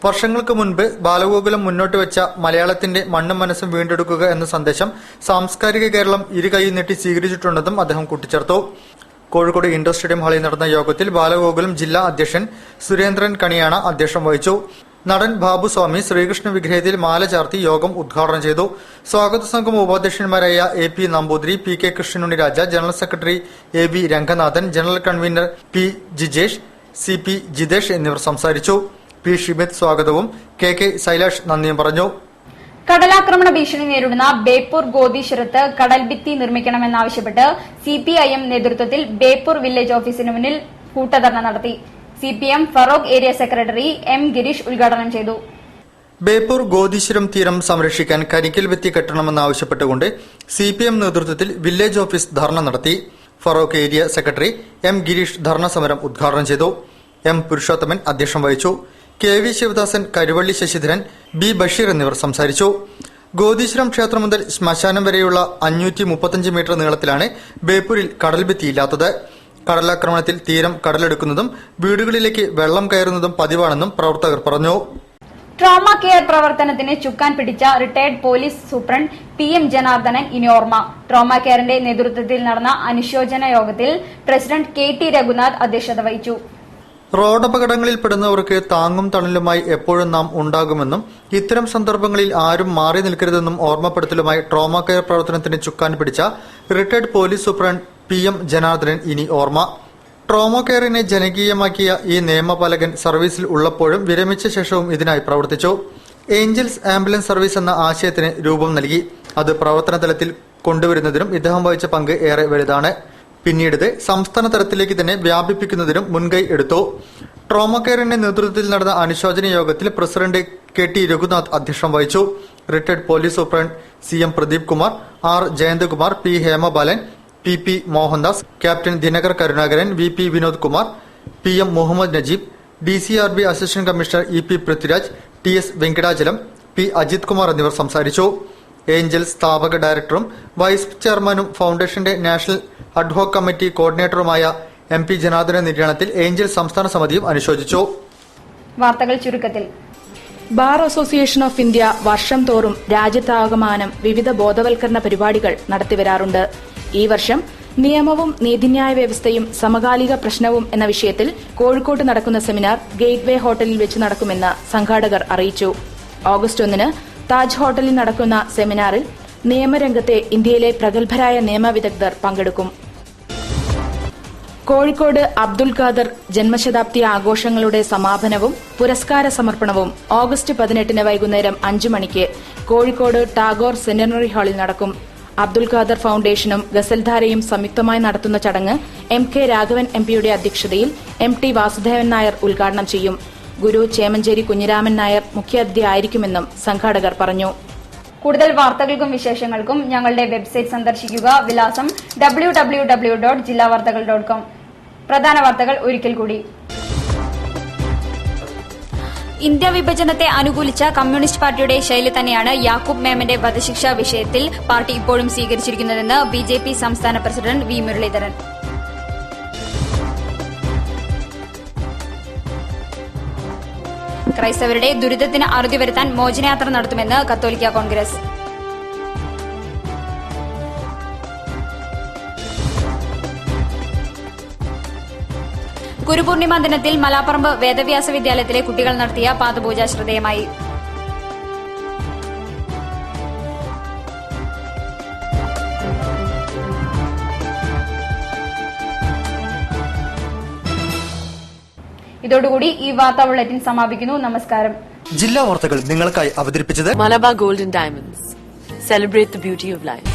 വർഷങ്ങൾക്ക് മുൻപ് ബാലഗോകുലം മുന്നോട്ട് വെച്ച മലയാളത്തിന്റെ മണ്ണും മനസ്സും വീണ്ടെടുക്കുക എന്ന സന്ദേശം സാംസ്കാരിക കേരളം ഇരുകൈ നീട്ടി സ്വീകരിച്ചിട്ടുണ്ടെന്നും അദ്ദേഹം കൂട്ടിച്ചേർത്തു. കോഴിക്കോട് ഇൻഡോർ സ്റ്റേഡിയം ഹാളിൽ നടന്ന യോഗത്തിൽ ബാലഗോകുലം ജില്ലാ അധ്യക്ഷൻ സുരേന്ദ്രൻ കണിയാണ അധ്യക്ഷം വഹിച്ചു. നടൻ ബാബുസ്വാമി ശ്രീകൃഷ്ണ വിഗ്രഹത്തിൽ മാല ചാർത്തി യോഗം ഉദ്ഘാടനം ചെയ്തു. സ്വാഗത സംഘം ഉപാധ്യക്ഷന്മാരായ AP Namboothiri, PK Krishnanunniraja, general secretary AB Ranganathan, general convener P Jijesh, CP Jithesh എന്നിവർ സംസാരിച്ചു. P ഷിമിത് സ്വാഗതവും KK സൈലാഷ് നന്ദിയും പറഞ്ഞു.
കടലാക്രമണ ഭീഷണി നേരിടുന്ന ബേപ്പൂർ ഗോദീശ്വരത്ത് കടൽഭിത്തി നിർമ്മിക്കണമെന്നാവശ്യപ്പെട്ട് CPIM നേതൃത്വത്തിൽ ബേപ്പൂർ വില്ലേജ് ഓഫീസിന് മുന്നിൽ കൂട്ടധർണ നടത്തി. CPM Feroke area secretary M Girish ഉദ്ഘാടനം ചെയ്തു.
ബേപ്പൂർ ഗോദീശ്വരം തീരം സംരക്ഷിക്കാൻ കരിക്കൽ ഭിത്തി കെട്ടണമെന്നാവശ്യപ്പെട്ടുകൊണ്ട് CPM നേതൃത്വത്തിൽ വില്ലേജ് ഓഫീസ് ധർണ നടത്തി. Feroke area secretary M Girish dharna സമരം ഉദ്ഘാടനം ചെയ്തു. M പുരുഷോത്തമൻ അധ്യക്ഷം വഹിച്ചു. KV ശിവദാസൻ, കരുവള്ളി ശശിധരൻ, B ബഷീർ എന്നിവർ സംസാരിച്ചു. ഗോദീശ്വരം ക്ഷേത്രം മുതൽ ശ്മശാനം വരെയുള്ള 535 മീറ്റർ നീളത്തിലാണ് ബേപ്പൂരിൽ കടൽഭിത്തിയില്ലാത്തത്. കടലാക്രമണത്തിൽ തീരം കടലെടുക്കുന്നതും വീടുകളിലേക്ക് വെള്ളം കയറുന്നതും പതിവാണെന്നും പ്രവർത്തകർ പറഞ്ഞു.
ട്രോമ കെയർ പ്രവർത്തനത്തിന് ചുക്കാൻ പിടിച്ച retired police superintendent PM Janardhanan ഇനി ഓർമ്മ. ട്രോമ കെയറിന്റെ നേതൃത്വത്തിൽ നടന്ന അനുശോചന യോഗത്തിൽ പ്രസിഡന്റ് KT രഘുനാഥ് അധ്യക്ഷത വഹിച്ചു.
റോഡപകടങ്ങളിൽ പെടുന്നവർക്ക് താങ്ങും തണലുമായി എപ്പോഴും നാം ഉണ്ടാകുമെന്നും ഇത്തരം സന്ദർഭങ്ങളിൽ ആരും മാറി നിൽക്കരുതെന്നും ഓർമ്മപ്പെടുത്തലുമായി ട്രോമ കെയർ പ്രവർത്തനത്തിന് ചുക്കാൻ പിടിച്ച retired police superintendent PM Janardhanan ഇനി ഓർമ്മ. ട്രോമ കെയറിനെ ജനകീയമാക്കിയ ഈ നിയമപാലകൻ സർവീസിൽ ഉള്ളപ്പോഴും വിരമിച്ച ശേഷവും ഇതിനായി പ്രവർത്തിച്ചു. ഏഞ്ചൽസ് ആംബുലൻസ് സർവീസ് എന്ന ആശയത്തിന് രൂപം നൽകി. അത് പ്രവർത്തന തലത്തിൽ കൊണ്ടുവരുന്നതിനും ഇദ്ദേഹം വഹിച്ച പങ്ക് ഏറെ വലുതാണ്. പിന്നീട് സംസ്ഥാന തലത്തിലേക്ക് തന്നെ വ്യാപിപ്പിക്കുന്നതിനും മുൻകൈ എടുത്തു. ട്രോമ കെയറിന്റെ നേതൃത്വത്തിൽ നടന്ന അനുശോചന യോഗത്തിൽ പ്രസിഡന്റ് KT രഘുനാഥ് അധ്യക്ഷം വഹിച്ചു. Retired police superintendent CM Pradeep Kumar, R Jayanthakumar, P Hemabalan, PP Mohandas, captain Dinakar Karunakaran, VP Vinod Kumar, PM Muhammad Najeeb, DCRB assistant commissioner EP Prithviraj, TS Venkitachalam, P Ajith Kumar എന്നിവർ സംസാരിച്ചു. ഏഞ്ചൽ സ്ഥാപക ഡയറക്ടറും വൈസ് ചെയർമാനും ഫൗണ്ടേഷന്റെ നാഷണൽ അഡ്ഹോക് കമ്മിറ്റി കോർഡിനേറ്ററുമായ MP ജനാർദ്ദനൻ നിര്യാണത്തിൽ ഏഞ്ചൽ സംസ്ഥാന സമിതിയും അനുശോചിച്ചു.
വാർത്തകൾ ചുരുക്കത്തിൽ.
ബാർ അസോസിയേഷൻ ഓഫ് ഇന്ത്യ വർഷം തോറും രാജ്യത്താകമാനം വിവിധ ബോധവൽക്കരണ പരിപാടികൾ നടത്തിവരാറുണ്ട്. ഈ വർഷം നിയമവും നീതിന്യായ വ്യവസ്ഥയും സമകാലിക പ്രശ്നവും എന്ന വിഷയത്തിൽ കോഴിക്കോട്ട് നടക്കുന്ന സെമിനാർ ഗേറ്റ്വേ ഹോട്ടലിൽ വെച്ച് നടക്കുമെന്ന് സംഘാടകർ അറിയിച്ചു. ഓഗസ്റ്റ് 1 താജ് ഹോട്ടലിൽ നടക്കുന്ന സെമിനാറിൽ നിയമരംഗത്തെ ഇന്ത്യയിലെ പ്രഗത്ഭരായ നിയമവിദഗ്ധർ പങ്കെടുക്കും. കോഴിക്കോട് അബ്ദുൽ ഖാദർ ജന്മശതാബ്ദി ആഘോഷങ്ങളുടെ സമാപനവും പുരസ്കാര സമർപ്പണവും ഓഗസ്റ്റ് 18 വൈകുന്നേരം 5 മണിക്ക് കോഴിക്കോട് ടാഗോർ സെന്റിനറി ഹാളിൽ നടക്കും. അബ്ദുൽ ഖാദർ ഫൌണ്ടേഷനും ഗസൽധാരയും സംയുക്തമായി നടത്തുന്ന ചടങ്ങ് MK രാഘവൻ MPയുടെ അധ്യക്ഷതയിൽ MT വാസുദേവൻ നായർ ഉദ്ഘാടനം ചെയ്യും. ഗുരു ചേമഞ്ചേരി കുഞ്ഞിരാമൻ നായർ മുഖ്യാതിഥിയായിരിക്കുമെന്നും സംഘാടകർ പറഞ്ഞു.
കൂടുതൽ വാർത്തകൾക്കും വിശേഷങ്ങൾക്കും ഞങ്ങളുടെ വെബ്സൈറ്റ് സന്ദർശിക്കുക. വിലാസം www.jillavartakal.com. പ്രധാന വാർത്തകൾ ഒരിക്കൽ കൂടി. ഇന്ത്യ വിഭജനത്തെ അനുകൂലിച്ച കമ്മ്യൂണിസ്റ്റ് പാർട്ടിയുടെ ശൈലി തന്നെയാണ് യാക്കൂബ് മേമന്റെ വധശിക്ഷാ വിഷയത്തിൽ പാർട്ടി ഇപ്പോഴും സ്വീകരിച്ചിരിക്കുന്നതെന്ന് BJP സംസ്ഥാന പ്രസിഡന്റ് V മുരളീധരൻ. ക്രൈസ്തവരുടെ ദുരിതത്തിന് അറുതി വരുത്താൻ മോചനയാത്ര നടത്തുമെന്ന് കത്തോലിക്ക കോൺഗ്രസ്. ഗുരുപൂർണിമ ദിനത്തിൽ മലാപ്പറമ്പ് വേദവ്യാസ വിദ്യാലയത്തിലെ കുട്ടികൾ നടത്തിയ പാദപൂജ ശ്രദ്ധേയമായി. ഇതോടുകൂടി ഈ വാർത്താ ബുള്ളറ്റിൻ സമാപിക്കുന്നു. നമസ്കാരം.
ജില്ലാ വാർത്തകൾ നിങ്ങൾക്കായി അവതരിപ്പിച്ചത്
Malabar Gold and Diamonds. Celebrate the beauty of life.